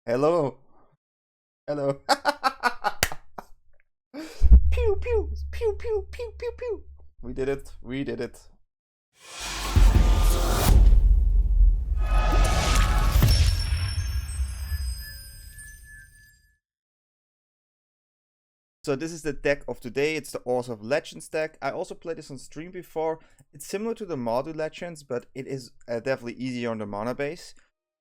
Hello. Hello. Pew pew pew pew pew pew pew. We did it. We did it. So this is the deck of today. It's the Orzhov Legends deck. I also played this on stream before. It's similar to the Mardu Legends, but it is definitely easier on the mana base.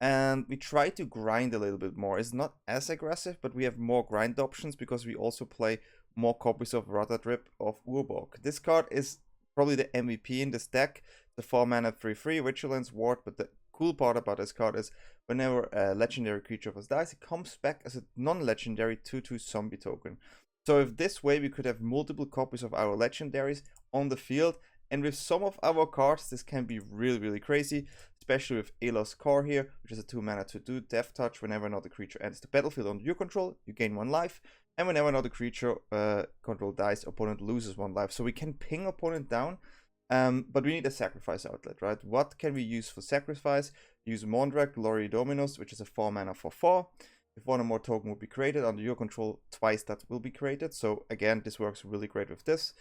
And we try to grind a little bit more. It's not as aggressive, but we have more grind options because we also play more copies of Ratadrabik of Urborg. This card is probably the MVP in this deck. The 4 mana 3/3 Vigilance Ward, but the cool part about this card is whenever a legendary creature of us dies, it comes back as a non-legendary 2/2 zombie token. So if this way we could have multiple copies of our legendaries on the field, and with some of our cards this can be really crazy, especially with il-Kor here, which is a 2 mana 2/2 Death Touch. Whenever another creature enters the battlefield under your control, you gain 1 life, and whenever another creature control dies, opponent loses 1 life. So we can ping opponent down, but we need a sacrifice outlet, right? What can we use for sacrifice? Use Mondrak, Glory Dominus, which is a 4 mana 4/4. If one or more token will be created under your control, twice that will be created. So again, this works really great with this.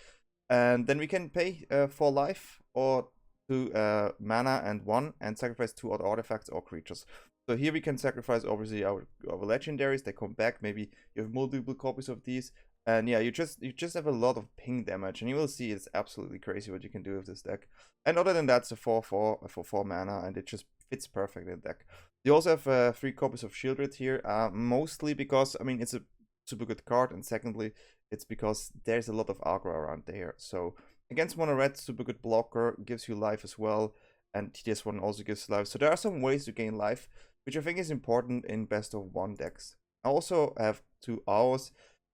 And then we can pay 4 life or 2 mana and 1 and sacrifice 2 other artifacts or creatures. So here we can sacrifice obviously our legendaries. They come back. Maybe you have multiple copies of these. And yeah, you just have a lot of ping damage, and you will see it's absolutely crazy what you can do with this deck. And other than that, it's a 4/4 for 4 mana, and it just fits perfect in the deck. You also have 3 copies of Sheoldred here, mostly because, I mean, it's a super good card, and secondly, it's because there's a lot of aggro around there. So against mono red, super good blocker, gives you life as well, and this one also gives life. So there are some ways to gain life, which I think is important in best of 1 decks. I also have 2 owls.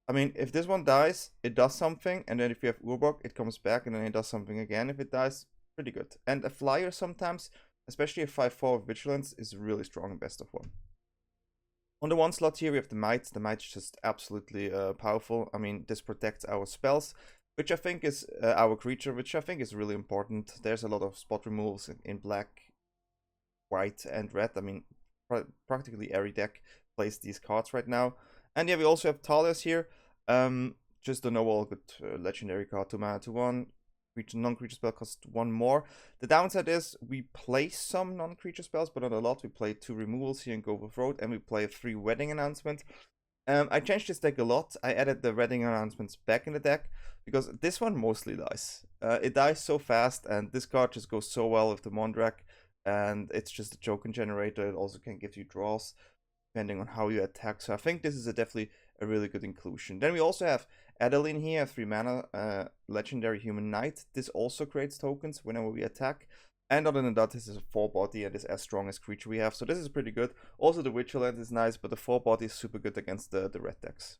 I mean, if this one dies, it does something, and then if you have Urborg, it comes back, and then it does something again if it dies. Pretty good. And a flyer sometimes, especially a 5/4 with Vigilance, is really strong in best of 1. On the 1 slot here, we have the Mite. The Mite's just absolutely powerful. I mean, this protects our spells, which I think is our creature, which I think is really important. There's a lot of spot removals in black, white, and red. I mean, practically every deck plays these cards right now. And yeah, we also have Thalias here. Just a normal good legendary card, 2 mana 2/1. Non-creature spell costs 1 more. The downside is we play some non-creature spells, but not a lot. We play 2 removals here in Ghoulcaller Road, and we play 3 wedding announcements. I changed this deck a lot. I added the wedding announcements back in the deck because this one mostly dies. It dies so fast, and this card just goes so well with the Mondrak, and it's just a token generator. It also can give you draws depending on how you attack. So I think this is definitely a really good inclusion. Then we also have Adeline here, a 3 mana legendary human knight. This also creates tokens whenever we attack. And other than that, this is a 4-body and is as strong as creature we have. So this is pretty good. Also the Vigilance is nice, but the 4-body is super good against the red decks.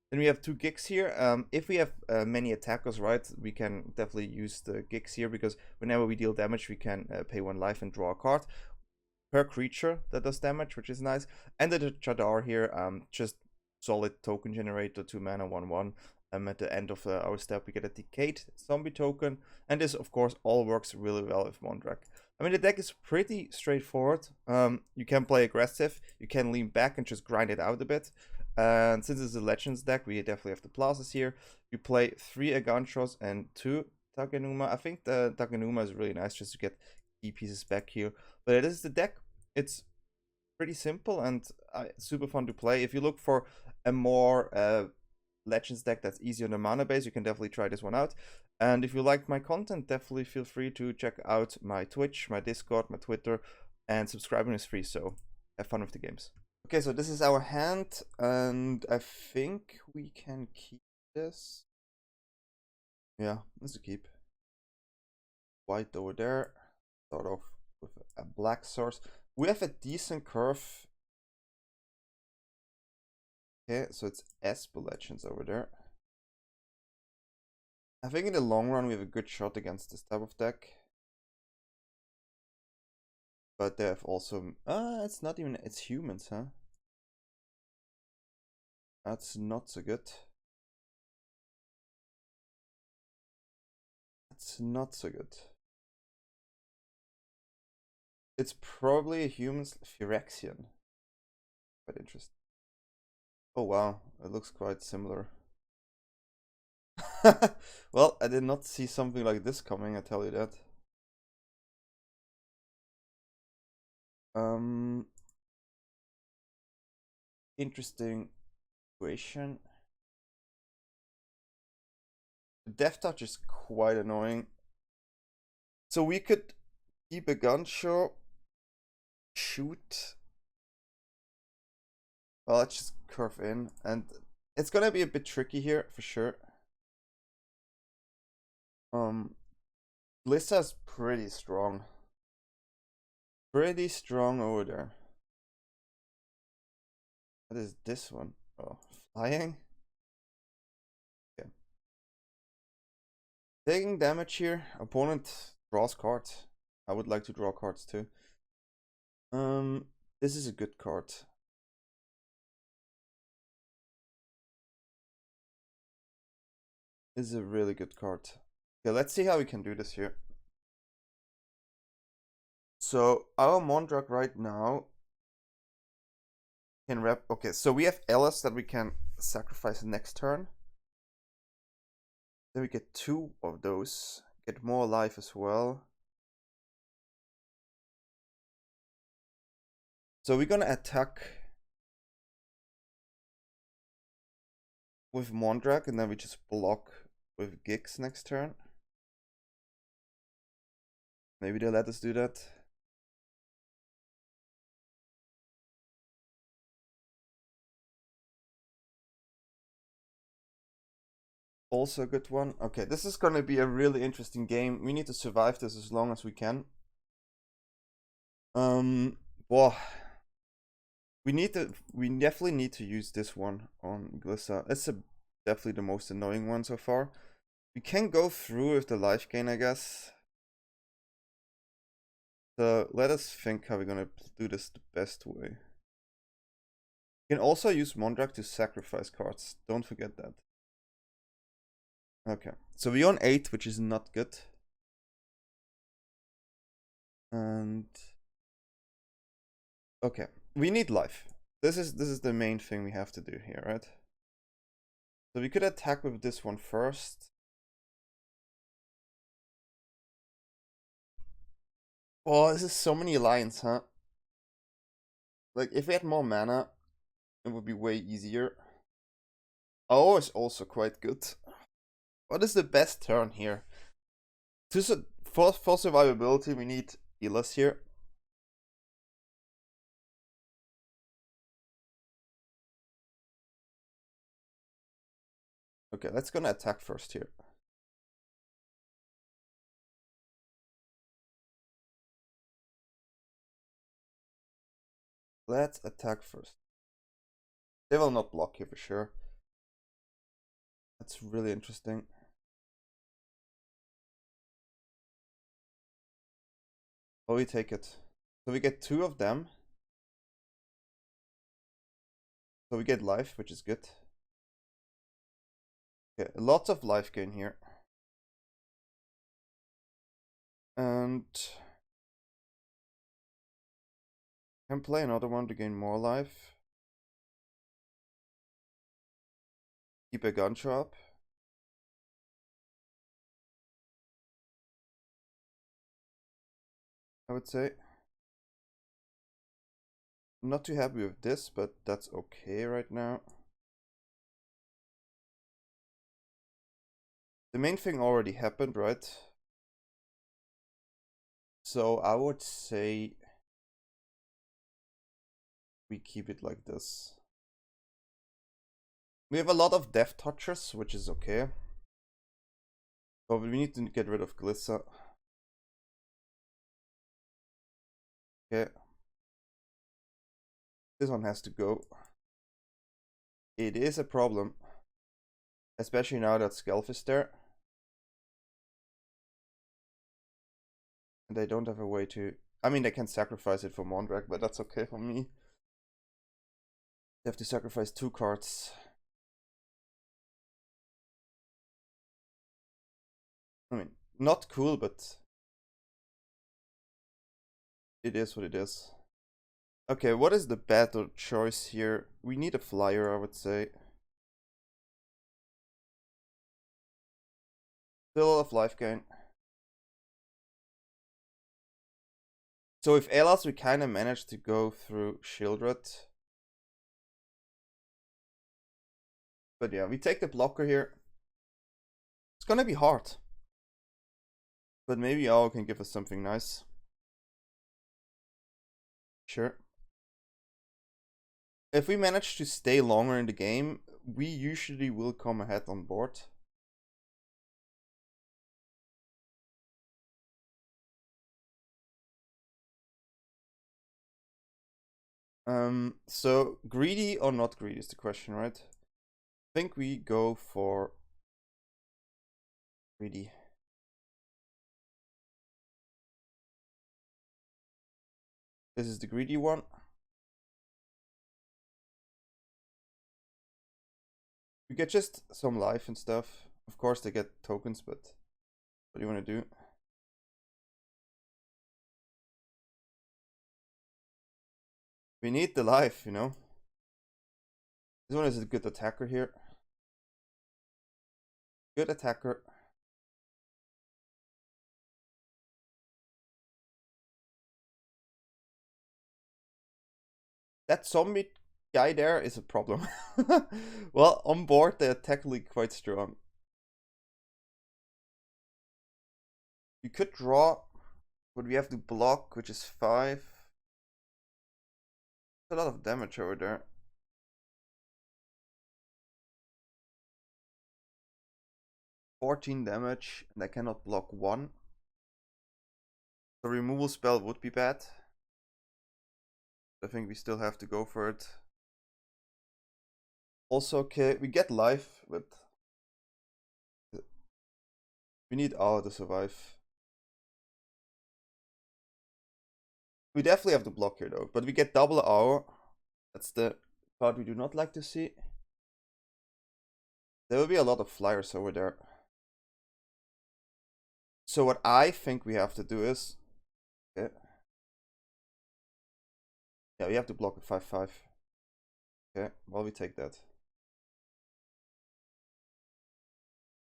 Then we have 2 gigs here. If we have many attackers, right, we can definitely use the gigs here because whenever we deal damage, we can pay 1 life and draw a card per creature that does damage, which is nice. And the Jadar here, just solid token generator, 2 mana 1/1. At the end of our step, we get a decayed zombie token, and this, of course, all works really well with Mondrak. I mean, the deck is pretty straightforward. You can play aggressive, you can lean back and just grind it out a bit. And since it's a Legends deck, we definitely have the plazas here. You play 3 Eiganjos and 2 Takenuma. I think the Takenuma is really nice just to get key pieces back here. But it is the deck. It's pretty simple and super fun to play. If you look for a more Legends deck that's easy on the mana base, you can definitely try this one out. And if you like my content, definitely feel free to check out my Twitch, my Discord, my Twitter, and subscribing is free, so have fun with the games. Okay, so this is our hand, and I think we can keep this. Yeah, let's keep. White over there, start off with a black source. We have a decent curve. Okay, so it's Esper Legends over there. I think in the long run we have a good shot against this type of deck. But they have also... it's not even... It's humans, huh? That's not so good. That's not so good. It's probably a human's Phyrexian. quite interesting. Oh wow, it looks quite similar. Well, I did not see something like this coming, I tell you that. Interesting situation. The death touch is quite annoying. So we could keep Eiganjo, shoot. Well, let's just curve in, and it's gonna be a bit tricky here for sure. Lisa's pretty strong. Pretty strong over there. What is this one? Oh, flying? Okay. Taking damage here. Opponent draws cards. I would like to draw cards too. This is a good card. This is a really good card. Okay, let's see how we can do this here. So our Mondrak right now can rep. Okay, so we have Elas that we can sacrifice next turn. Then we get 2 of those. Get more life as well. So we're gonna attack with Mondrak, and then we just block with Gix next turn. Maybe they'll let us do that. Also a good one. Okay, this is gonna be a really interesting game. We need to survive this as long as we can. Well, we definitely need to use this one on Glissa. It's definitely the most annoying one so far. We can go through with the life gain, I guess. So let us think how we're gonna do this the best way. You can also use Mondrak to sacrifice cards. Don't forget that. Okay, so we're on 8, which is not good. And okay, we need life. This is the main thing we have to do here, right? So we could attack with this one first. Oh, this is so many lines, huh? Like, if we had more mana, it would be way easier. Oh, is also quite good. What is the best turn here? For survivability, we need Elas here. Okay, let's gonna attack first here. Let's attack first. They will not block here for sure. That's really interesting. Oh, we take it. So we get 2 of them. So we get life, which is good. Okay, lots of life gain here. And can play another one to gain more life. Keep Eiganjo up. I would say. I'm not too happy with this, but that's okay right now. The main thing already happened, right? So I would say we keep it like this. We have a lot of death touchers, which is okay. But we need to get rid of Glissa. Okay. This one has to go. It is a problem. Especially now that Skrelv is there. And they don't have a way to... I mean, they can sacrifice it for Mondrak, but that's okay for me. They have to sacrifice 2 cards. I mean, not cool, but... it is what it is. Okay, what is the better choice here? We need a flyer, I would say. Still a lot of life gain. So with Elas, we kind of managed to go through Sheoldred. But yeah, we take the blocker here. It's gonna be hard. But maybe Ao can give us something nice. Sure. If we manage to stay longer in the game, we usually will come ahead on board. So greedy or not greedy is the question, right? I think we go for greedy. This is the greedy one. We get just some life and stuff. Of course they get tokens, but what do you want to do? We need the life, you know? This one is a good attacker here. Good attacker. That zombie guy there is a problem. Well, on board they're technically quite strong. We could draw, but we have to block, which is 5. A lot of damage over there. 14 damage, and I cannot block 1. The removal spell would be bad. I think we still have to go for it. Also, okay, we get life, but we need Ao to survive. We definitely have to block here though, but we get double Ao. That's the part we do not like to see. There will be a lot of flyers over there. So what I think we have to do is, okay. Yeah, we have to block a 5/5. Okay, well we take that.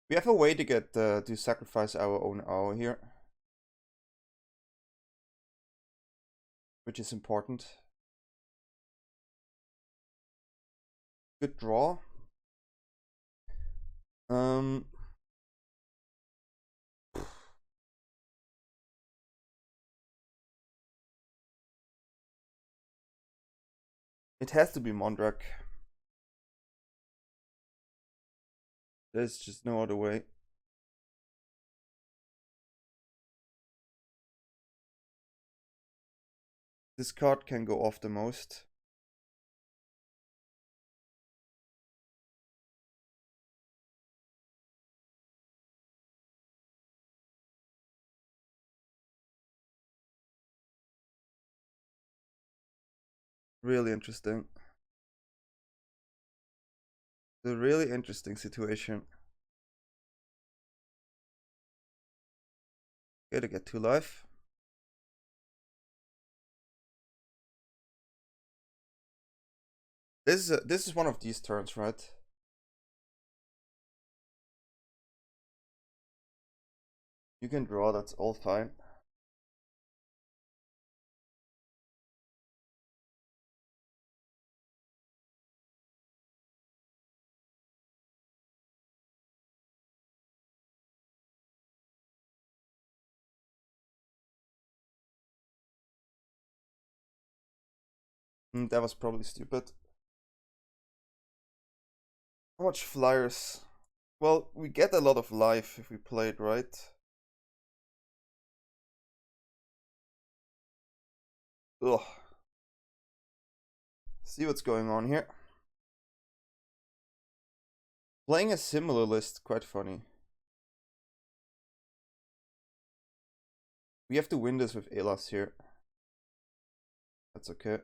We have a way to get to sacrifice our own Ao here, which is important. Good draw. It has to be Mondrak. There's just no other way. This card can go off the most. Really interesting. It's a really interesting situation. Gotta get 2 life. This is one of these turns, right? You can draw, that's all fine. That was probably stupid. How much flyers? Well, we get a lot of life if we play it right. Ugh. See what's going on here. Playing a similar list, quite funny. We have to win this with Elas here. That's okay.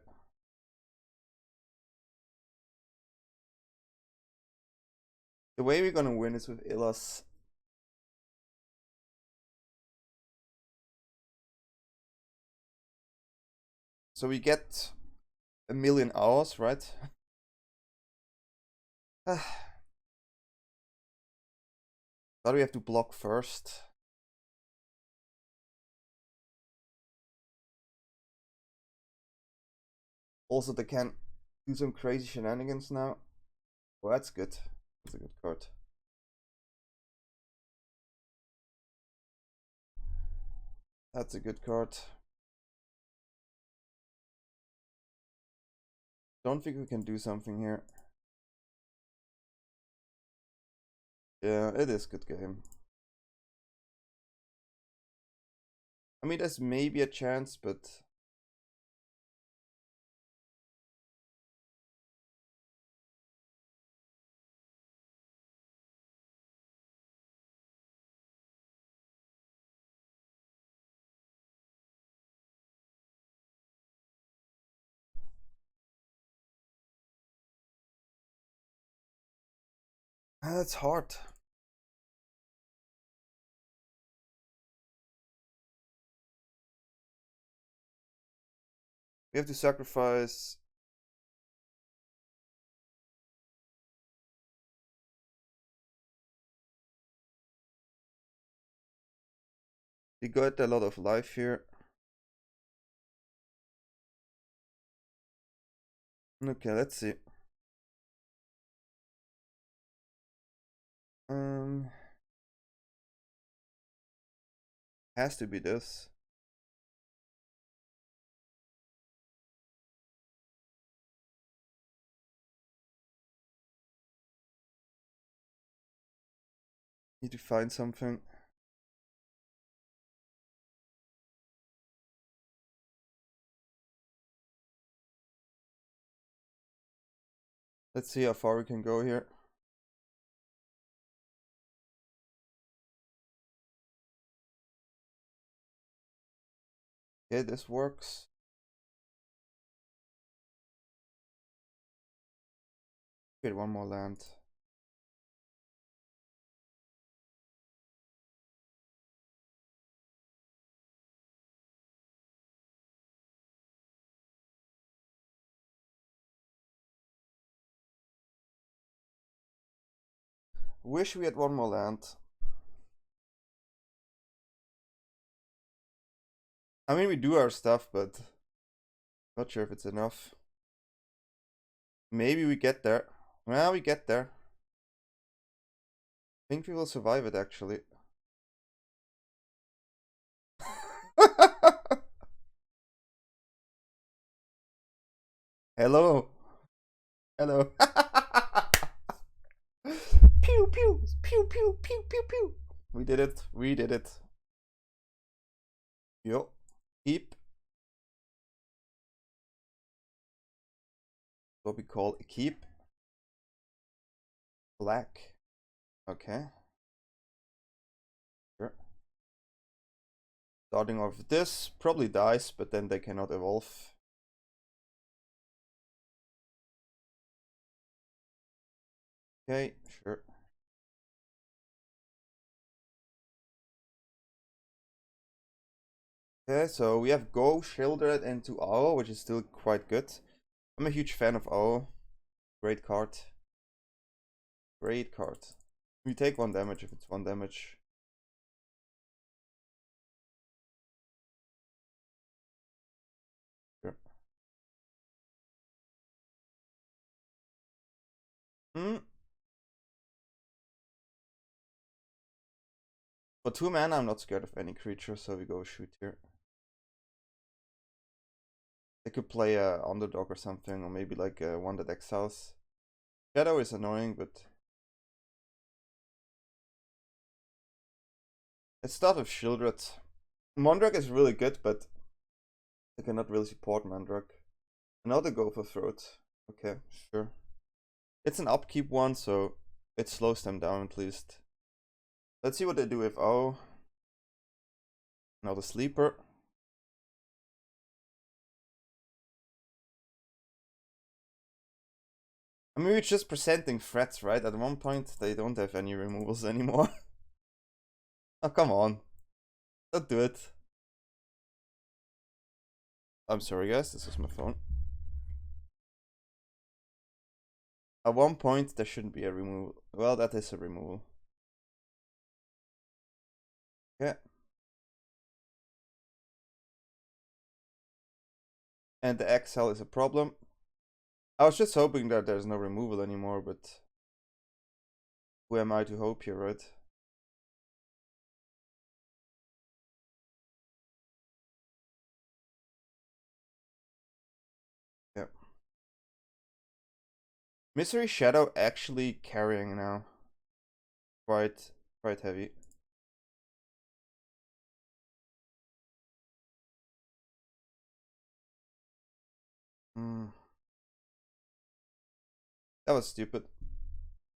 The way we're gonna win is with Elas. So we get a million hours, right? But we have to block first. Also, they can do some crazy shenanigans now. Well, that's good. That's a good card. That's a good card. Don't think we can do something here. Yeah, it is good game. I mean, there's maybe a chance, but that's hard. We have to sacrifice. We got a lot of life here. Okay, let's see. Has to be this. Need to find something. Let's see how far we can go here. Okay, this works. Get one more land. Wish we had one more land. I mean, we do our stuff, but not sure if it's enough. Maybe we get there. Well, we get there. I think we will survive it, actually. Hello. Hello. Pew, pew, pew, pew, pew, pew, pew. We did it. We did it. Yo. Keep. What we call a keep. Black. Okay. Sure. Starting off with this. Probably dies, but then they cannot evolve. Okay, sure. Okay, so we have Go, Sheoldred, and 2 Owl, which is still quite good. I'm a huge fan of Owl. Great card. Great card. We take 1 damage if it's 1 damage. Sure. For 2 mana, I'm not scared of any creature, so we go shoot here. They could play a Underdog or something, or maybe like one that exiles. Shadow is annoying, but let's start with Sheoldred. Mondrak is really good, but I cannot really support Mondrak. Another go for Throat. Okay, sure. It's an upkeep one, so it slows them down at least. Let's see what they do with O. Another sleeper. I mean, we're just presenting threats, right? At one point, they don't have any removals anymore. Oh, come on. Don't do it. I'm sorry, guys. This is my phone. At one point, there shouldn't be a removal. Well, that is a removal. Okay. And the exile is a problem. I was just hoping that there's no removal anymore, but who am I to hope here, right? Yeah. Mystery Shadow actually carrying now. Quite heavy. Hmm. That was stupid.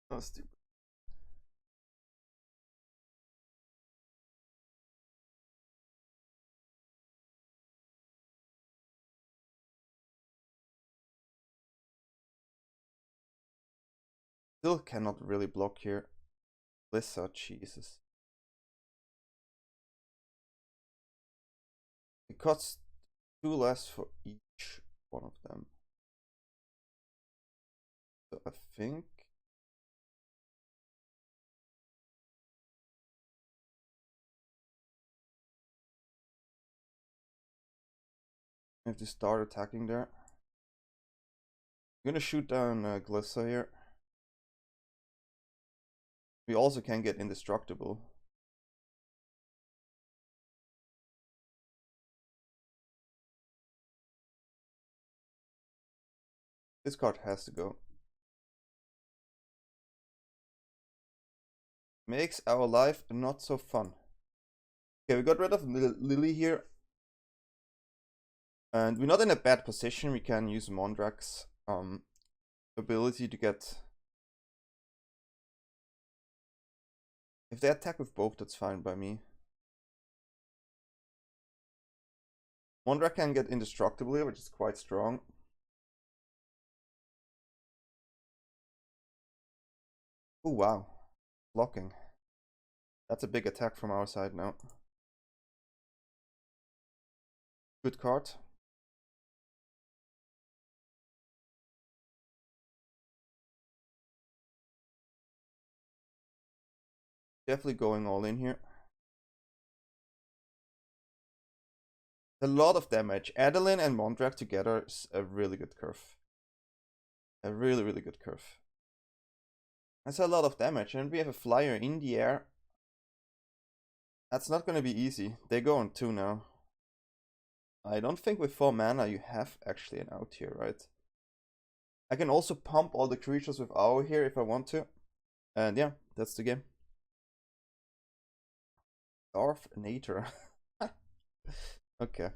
That was stupid. Still cannot really block here. Blizzard, Jesus. It costs 2 less for each one of them. So I think I have to start attacking there. I'm gonna shoot down Glissa here. We also can get indestructible. This card has to go. Makes our life not so fun. Okay, we got rid of Lily here. And we're not in a bad position. We can use Mondrak's ability to get... If they attack with both, that's fine by me. Mondrak can get indestructible here, which is quite strong. Oh wow, blocking. That's a big attack from our side now. Good card. Definitely going all in here. A lot of damage. Adeline and Mondrak together is a really good curve. A really good curve. That's a lot of damage, and we have a flyer in the air. That's not gonna be easy. They go on 2 now. I don't think with 4 mana you have actually an out here, right? I can also pump all the creatures with Owl here if I want to. And yeah, that's the game. Darth Nater. Okay.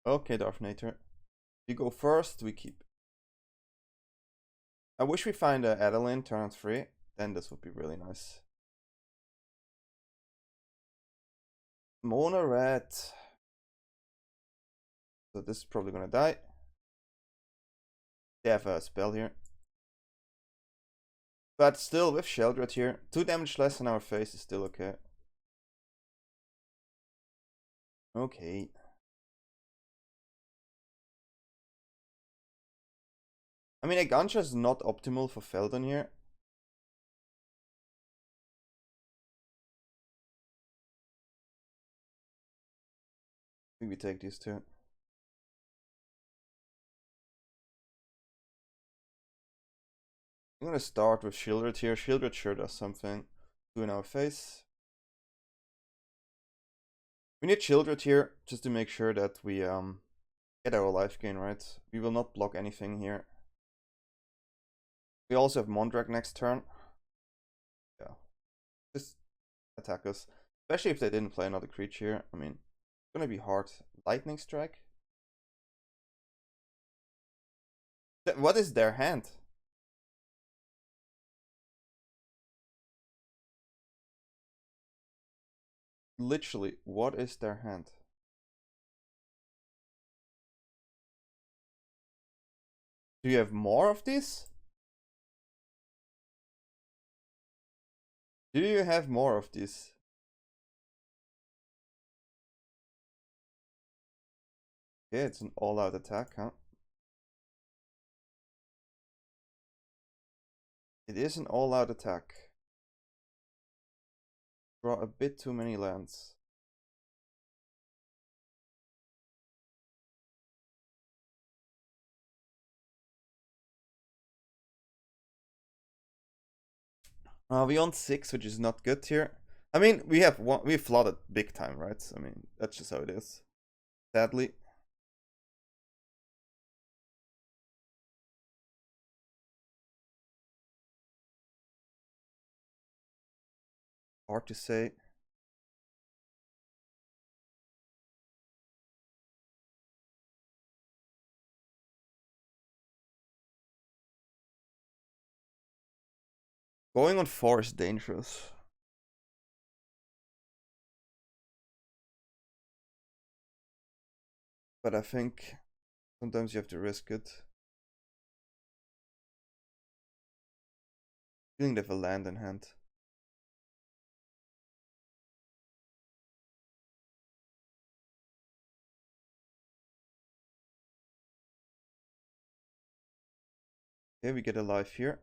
Okay, Darth Nater. You go first, we keep. I wish we find a Adeline turn on 3. Then this would be really nice. Mono Red. So this is probably gonna die. They have a spell here. But still, with Sheoldred here, 2 damage less on our face is still okay. Okay. I mean, Eiganjo is not optimal for Feldon here. I think we take these 2. I'm gonna start with Sheoldred here. Sheoldred sure does something. 2 in our face. We need Sheoldred here just to make sure that we get our life gain right. We will not block anything here. We also have Mondrak next turn. Yeah. Just attack us. Especially if they didn't play another creature. I mean, it's gonna be hard. Lightning Strike? What is their hand? Literally, what is their hand? Do you have more of these? Do you have more of these? Okay, it's an all-out attack, huh? It is an all-out attack. Draw a bit too many lands. We on 6, which is not good here. I mean, we flooded big time, right? I mean, that's just how it is. Sadly. Hard to say. Going on 4 is dangerous. But I think sometimes you have to risk it. Feeling they have a land in hand. Okay, we get a life here,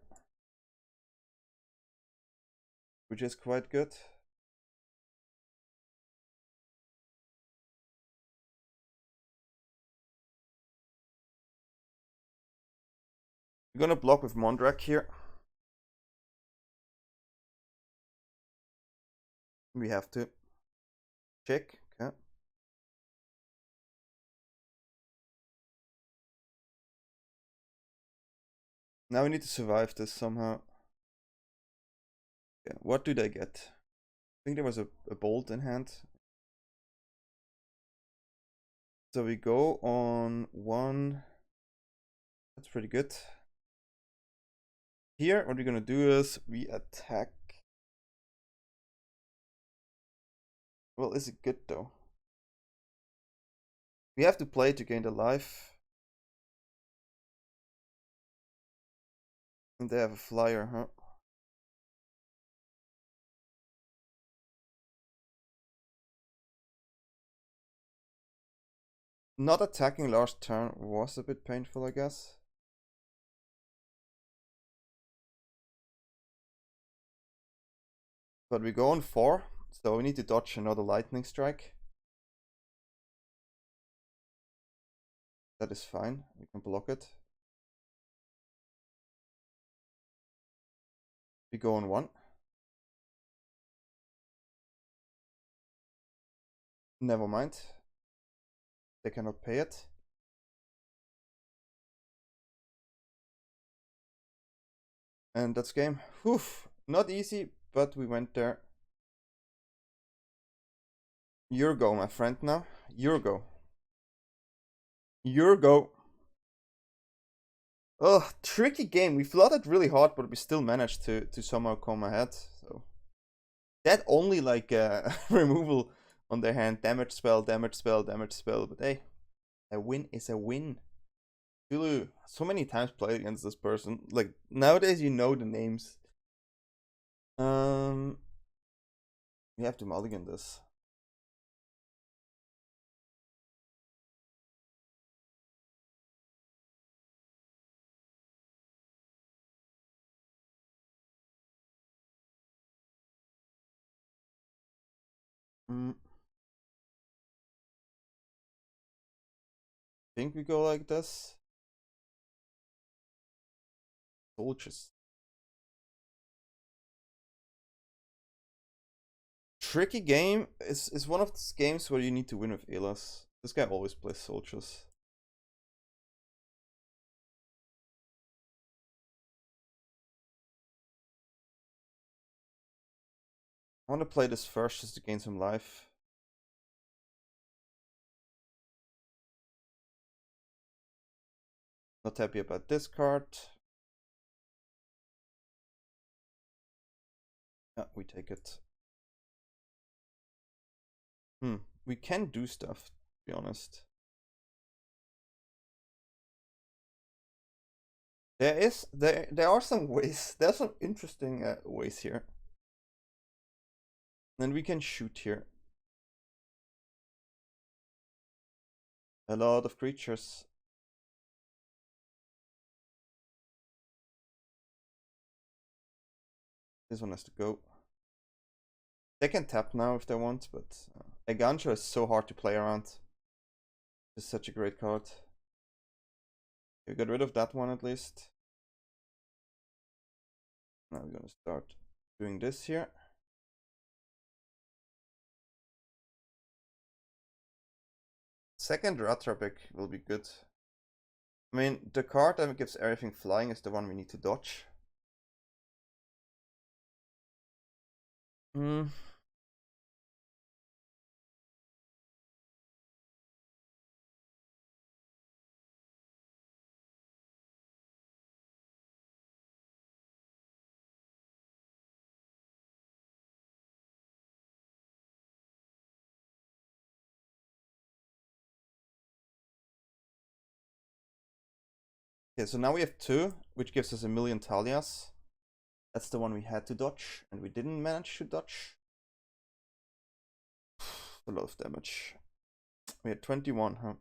which is quite good. We're gonna block with Mondrak here. We have to check. Okay. Now we need to survive this somehow. Yeah, what do they get? I think there was a bolt in hand. So we go on 1. That's pretty good. Here, what we're gonna do is we attack. Well, is it good though? We have to play to gain the life. And they have a flyer, huh? Not attacking last turn was a bit painful, I guess. But we go on 4, so we need to dodge another lightning strike. That is fine, we can block it. We go on 1. Never mind. They cannot pay it. And that's game. Whew, not easy, but we went there. Your go, my friend, now. Your go. Your go. Oh, tricky game. We flooded really hard, but we still managed to somehow come ahead. So that only like removal on their hand, damage spell, damage spell, damage spell. But hey, a win is a win. Tulu, so many times played against this person. Like nowadays, you know the names. We have to mulligan this. Think we go like this. Soldiers. Tricky game is one of those games where you need to win with Elas. This guy always plays soldiers. I want to play this first just to gain some life. Not happy about this card. Yeah, we take it. We can do stuff, to be honest. There are some ways. There's some interesting ways here. And we can shoot here. A lot of creatures. This one has to go. They can tap now if they want, but Eiganjo is so hard to play around. It's such a great card. You get rid of that one at least. Now we're gonna start doing this here. Second Ratadrabik will be good. I mean, the card that gives everything flying is the one we need to dodge. Okay, so now we have 2, which gives us 1,000,000 Thalias. That's the one we had to dodge, and we didn't manage to dodge. A lot of damage. We had 21, huh?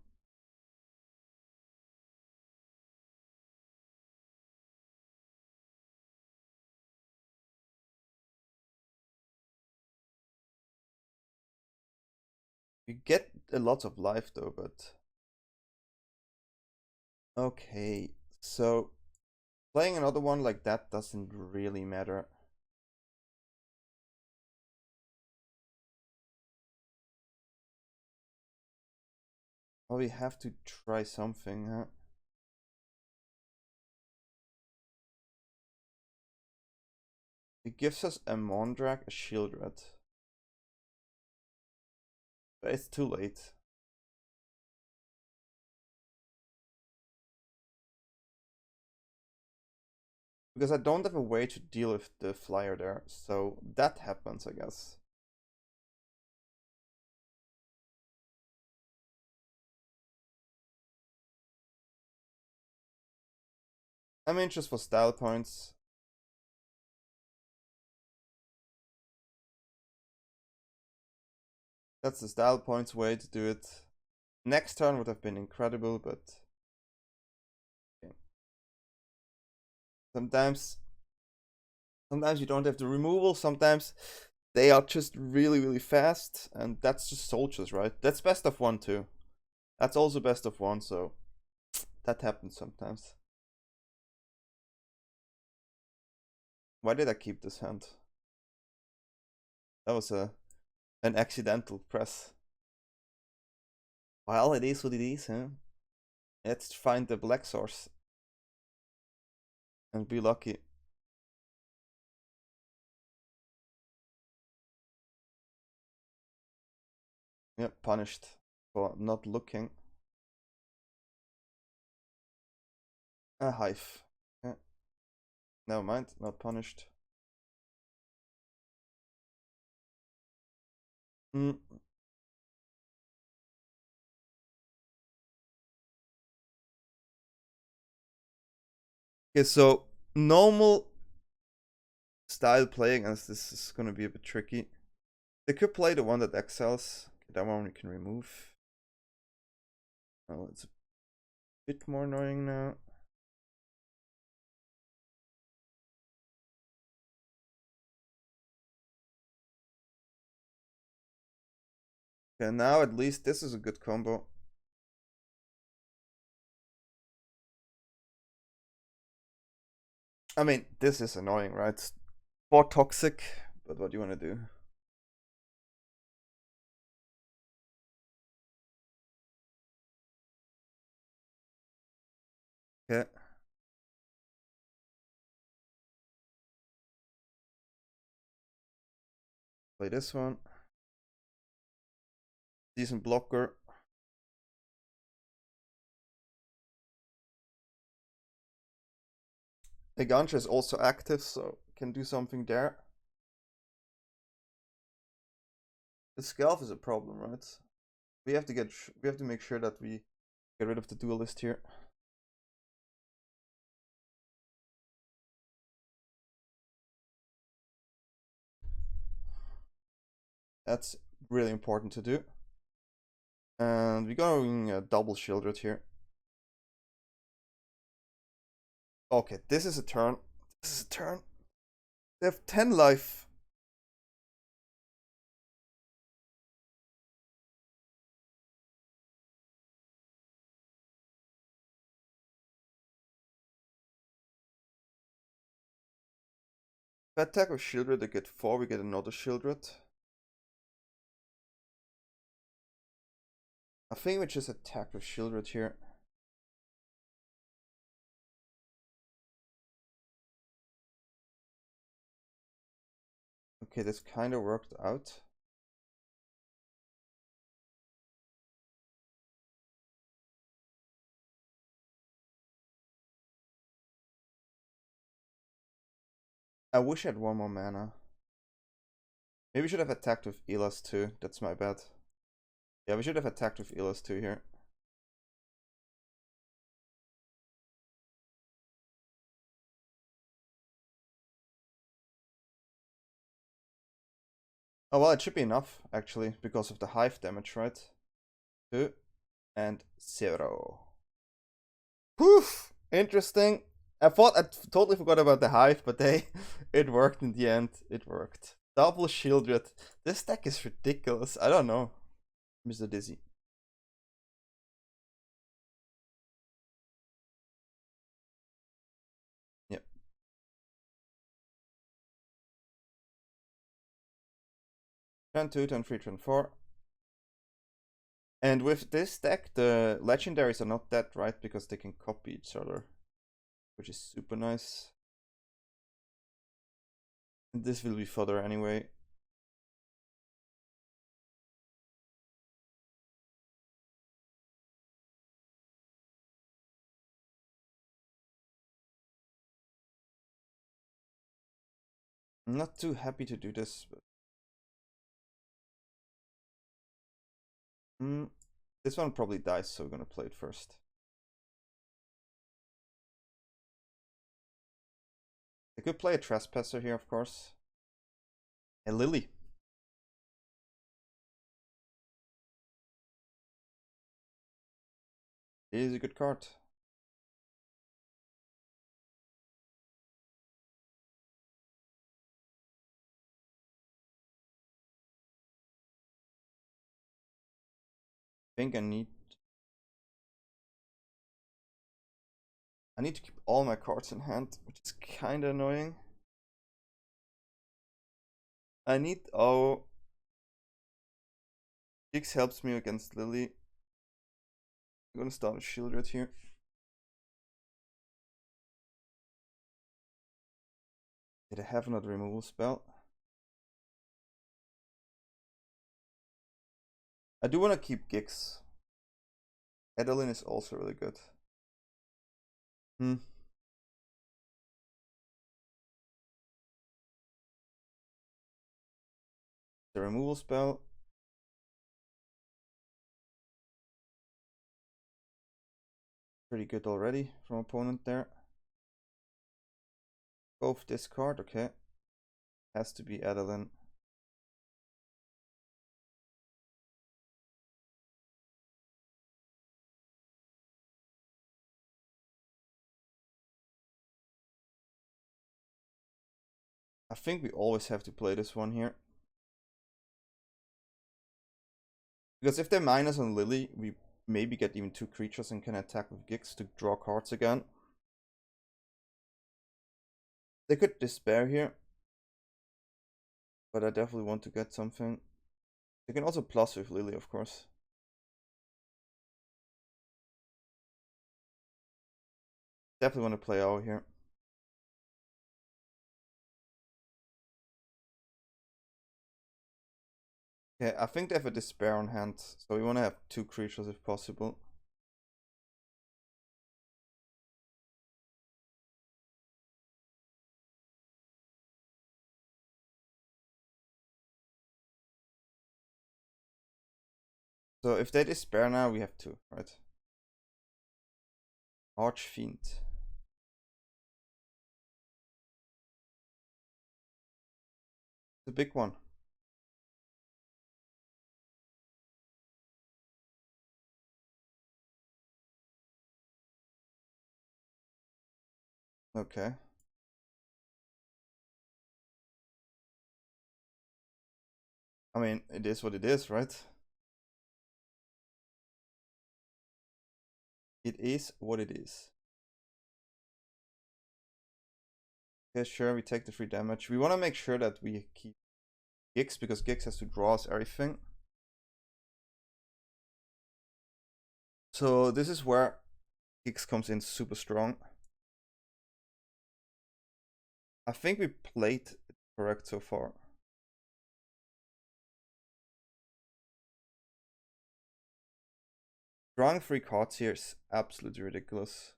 We get a lot of life though, but... Okay, so playing another one like that doesn't really matter. Well, we have to try something, huh? It gives us a Mondrak, a Sheoldred. But it's too late. Because I don't have a way to deal with the flyer there, so that happens, I guess. I'm in just for style points. That's the style points way to do it. Next turn would have been incredible, but... Okay. Sometimes you don't have the removal, sometimes they are just really fast, and that's just soldiers, right? That's best of 1 too. That's also best of 1, so that happens sometimes. Why did I keep this hand? That was an accidental press. Well, it is what it is, huh? Let's find the black source and be lucky. Yep, punished for not looking. A hive. Yeah. Never mind, not punished. Okay, so normal style playing, as this is gonna be a bit tricky. They could play the one that exiles. Okay, that one we can remove. Oh, it's a bit more annoying now. Okay, now at least this is a good combo. I mean, this is annoying, right? It's more toxic, but what do you want to do? Okay. Play this one. Decent blocker. Eiganjo is also active, so can do something there. The Skrelv is a problem, right? We have to make sure that we get rid of the duelist here. That's really important to do. And we're going double Sheoldred here. Okay, this is a turn. This is a turn. They have 10 life. If I attack with Sheoldred, I get 4, we get another Sheoldred. I think we just attack with Sheoldred here. Okay, this kind of worked out. I wish I had 1 more mana. Maybe we should have attacked with Elas too. That's my bad. Yeah, we should have attacked with Elas too here. Oh well, it should be enough, actually, because of the hive damage, right? 2 and 0. Poof! Interesting. I totally forgot about the hive, but it worked in the end. It worked. Double Sheoldred. This deck is ridiculous. I don't know. Mr. Dizzy. Yep. Turn 2, turn 3, turn 4. And with this deck, the legendaries are not that right because they can copy each other, which is super nice. And this will be fodder anyway. I'm not too happy to do this, but this one probably dies, so we're gonna play it first. I could play a Trespasser here, of course. A Lily. It is a good card. I think I need to keep all my cards in hand, which is kinda annoying. I need Gix helps me against Lily. I'm gonna start a Sheoldred here. Did I have another removal spell? I do want to keep Gix. Adeline is also really good. The removal spell. Pretty good already from opponent there. Both discard, okay. Has to be Adeline. I think we always have to play this one here. Because if they minus on Lily, we maybe get even 2 creatures and can attack with Gix to draw cards again. They could despair here. But I definitely want to get something. They can also plus with Lily, of course. Definitely want to play out here. Okay, I think they have a despair on hand, so we want to have 2 creatures if possible. So if they despair now, we have 2, right? Archfiend. The big one. Okay. I mean, it is what it is, right? It is what it is. Yeah, sure, we take the free damage. We want to make sure that we keep Gix, because Gix has to draw us everything. So this is where Gix comes in super strong. I think we played it correct so far. Drawing 3 cards here is absolutely ridiculous.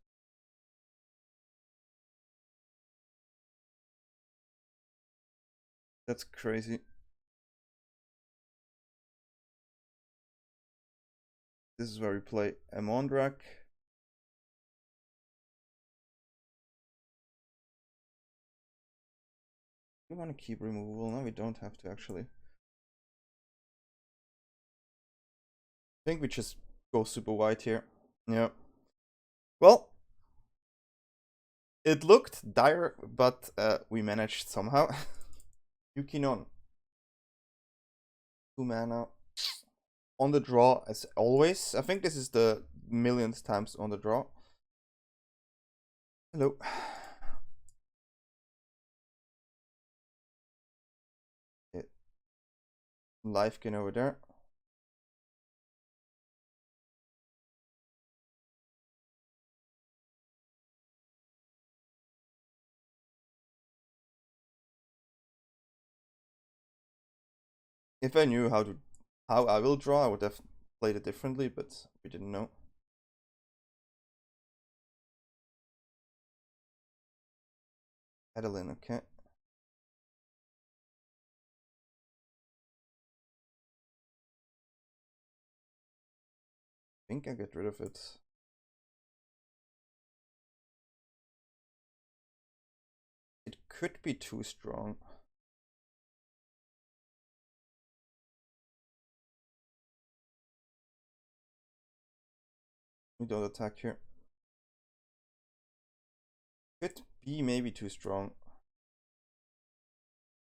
That's crazy. This is where we play a Mondrak. We want to keep removal. No, we don't have to actually. I think we just go super wide here. Yeah. Well, it looked dire, but we managed somehow. Yukinon. 2 mana. On the draw as always. I think this is the millionth times on the draw. Hello. Okay. Life gain over there. If I knew how I will draw, I would have played it differently, but we didn't know. Adeline, okay. I think I get rid of it. It could be too strong. We don't attack here. Could be maybe too strong.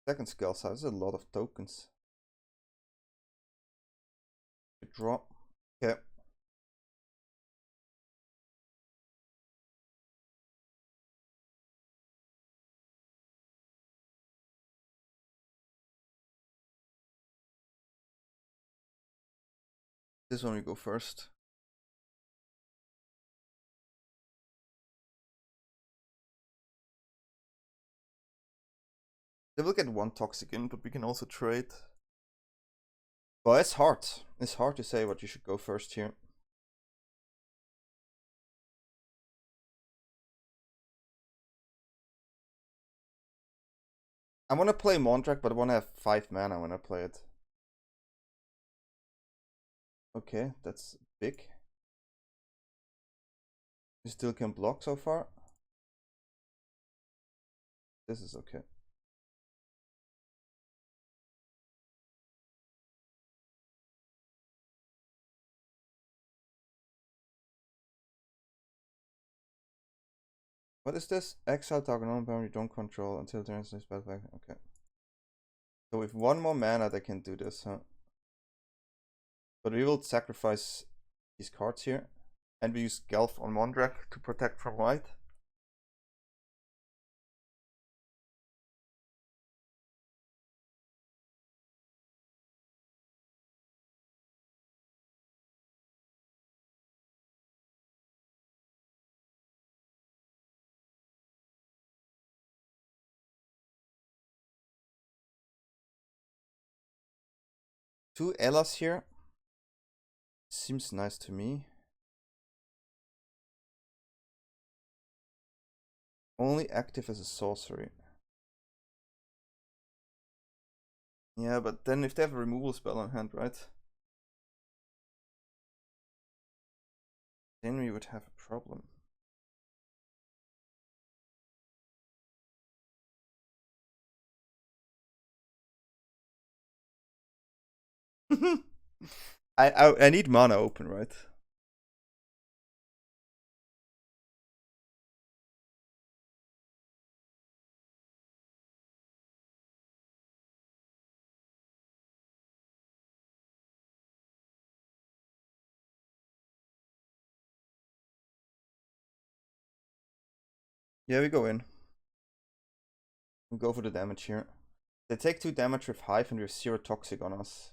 Second skill size is a lot of tokens. Good draw. Okay. This one we go first. They will get 1 toxic in, but we can also trade. Well, it's hard. It's hard to say what you should go first here. I want to play Mondrak, but I want to have 5 mana when I play it. Okay, that's big. You still can block so far. This is okay. What is this? Exile Takenuma power you don't control until turns this spell back. Okay. So with 1 more mana they can do this, huh? But we will sacrifice these cards here. And we use Gelf on Mondrak to protect from white. Two Elas here. Seems nice to me. Only active as a sorcery. Yeah, but then if they have a removal spell on hand, right? Then we would have a problem. I need mana open, right? Yeah, we go in. We go for the damage here. They take 2 damage with Hive and we have 0 toxic on us.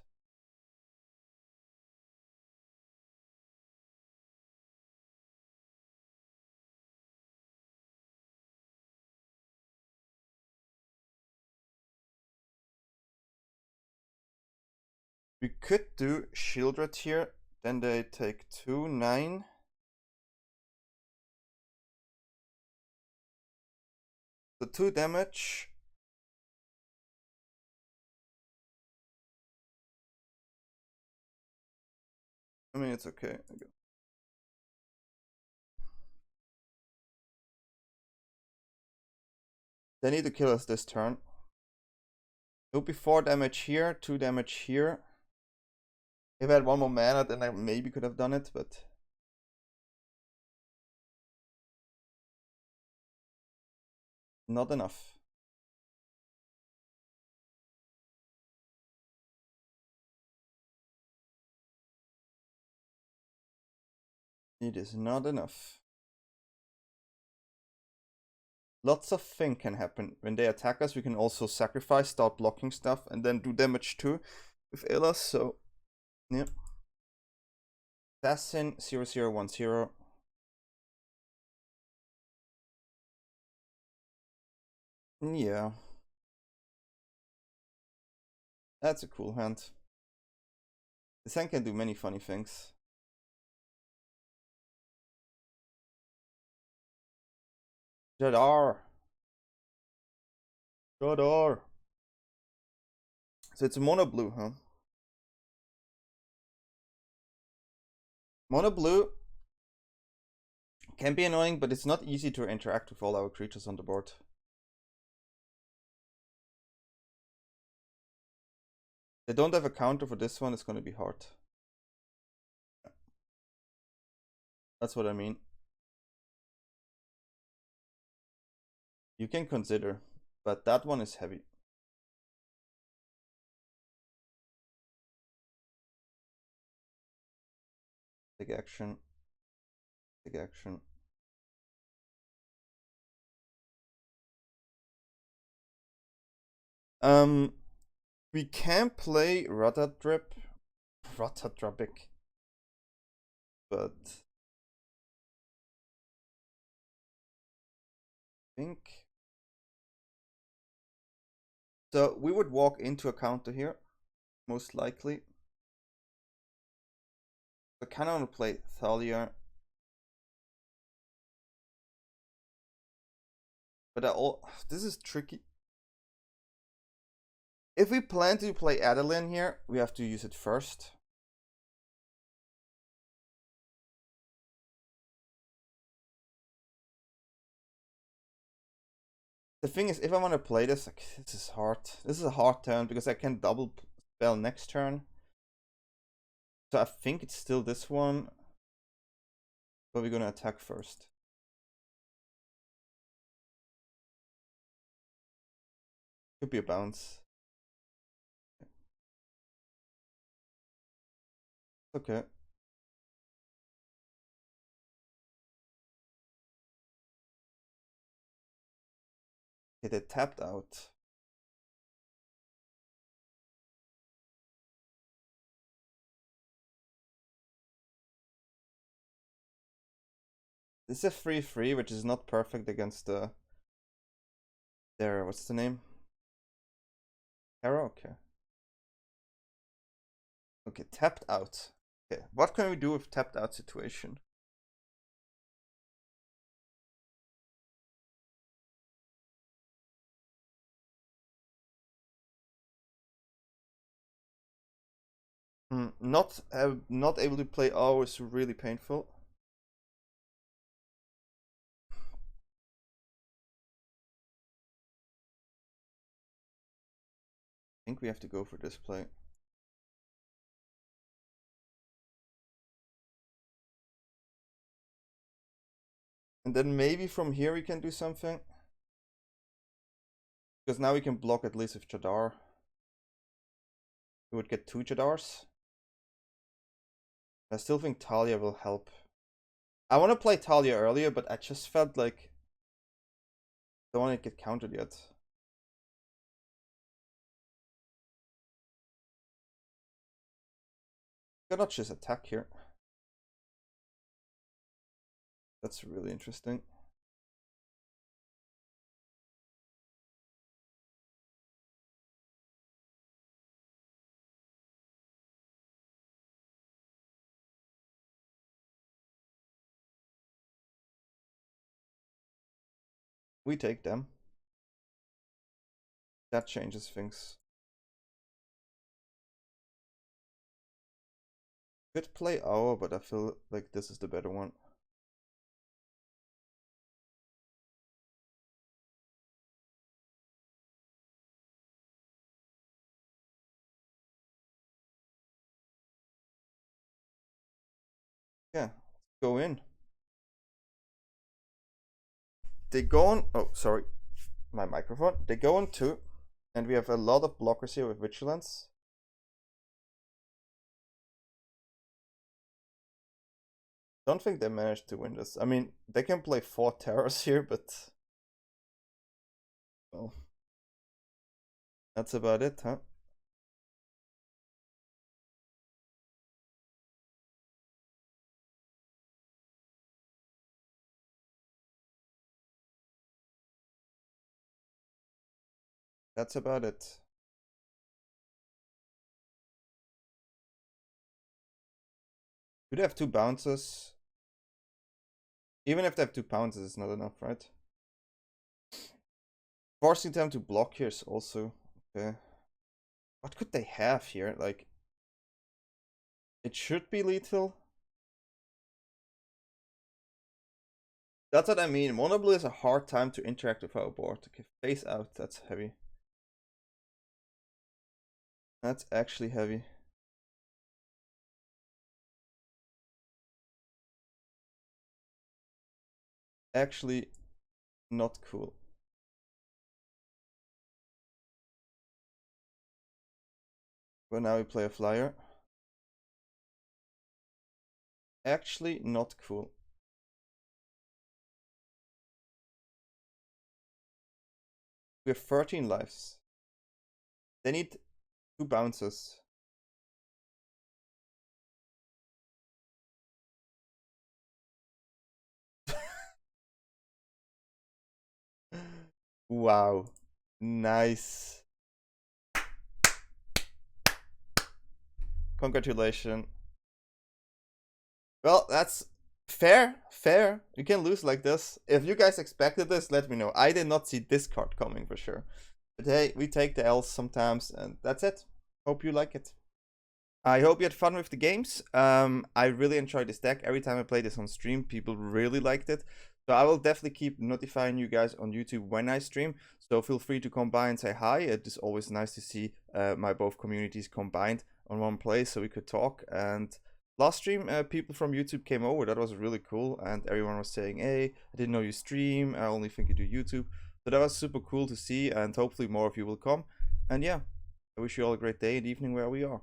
We could do Sheoldred here. Then they take 2, 9. So 2 damage. I mean, it's okay. They need to kill us this turn. It would be 4 damage here, 2 damage here. If I had 1 more mana, then I maybe could have done it, but... not enough. It is not enough. Lots of things can happen. When they attack us, we can also sacrifice, start blocking stuff, and then do damage too with Elas, so... yeah. Assassin 0010. Yeah. That's a cool hand. This hand can do many funny things. Jadar. Jadar. So it's mono blue, huh? Mono blue can be annoying, but it's not easy to interact with all our creatures on the board. They don't have a counter for this one, it's gonna be hard. That's what I mean. You can consider, but that one is heavy. Take action. Take action. We can play Ratadrabik, but I think so. We would walk into a counter here, most likely. I kind of want to play Thalia, but this is tricky. If we plan to play Adeline here, we have to use it first. The thing is, if I want to play this, like, this is hard. This is a hard turn because I can double spell next turn. So I think it's still this one, but we're gonna attack first. Could be a bounce. Okay. Okay, they tapped out. This is a 3/3, which is not perfect against their, what's the name? Hero? Okay. Okay, tapped out. Okay, what can we do with tapped out situation? Not able to play O is really painful. I think we have to go for this play. And then maybe from here we can do something. Because now we can block at least with Jadar. We would get 2 Jadars. I still think Thalia will help. I want to play Thalia earlier, but I just felt like Don't want to get countered yet. Cannot just attack here. That's really interesting. We take them. That changes things. Could play our, but I feel like this is the better one. Yeah, go in. They go on. Oh, sorry, my microphone. They go on 2, and we have a lot of blockers here with Vigilance. Don't think they managed to win this. I mean, they can play 4 terrors here, but well, that's about it, huh? That's about it. Do they have 2 bounces? Even if they have 2 bounces, it's not enough, right? Forcing them to block here is also okay. What could they have here? Like, it should be lethal. That's what I mean. Mono blue is a hard time to interact with our board. Okay, face out, that's heavy. That's actually heavy. Actually, not cool. But now we play a flyer. Actually, not cool. We have 13 lives. They need 2 bounces. Wow. Nice. Congratulations. Well, that's fair. Fair. You can lose like this. If you guys expected this, let me know. I did not see this card coming for sure. But hey, we take the L's sometimes, and that's it. Hope you like it. I hope you had fun with the games. I really enjoyed this deck. Every time I play this on stream, people really liked it. So I will definitely keep notifying you guys on YouTube when I stream. So feel free to come by and say hi. It is always nice to see my both communities combined on one place so we could talk. And last stream, people from YouTube came over. That was really cool. And everyone was saying, hey, I didn't know you stream. I only think you do YouTube. So that was super cool to see. And hopefully more of you will come. And yeah, I wish you all a great day and evening where we are.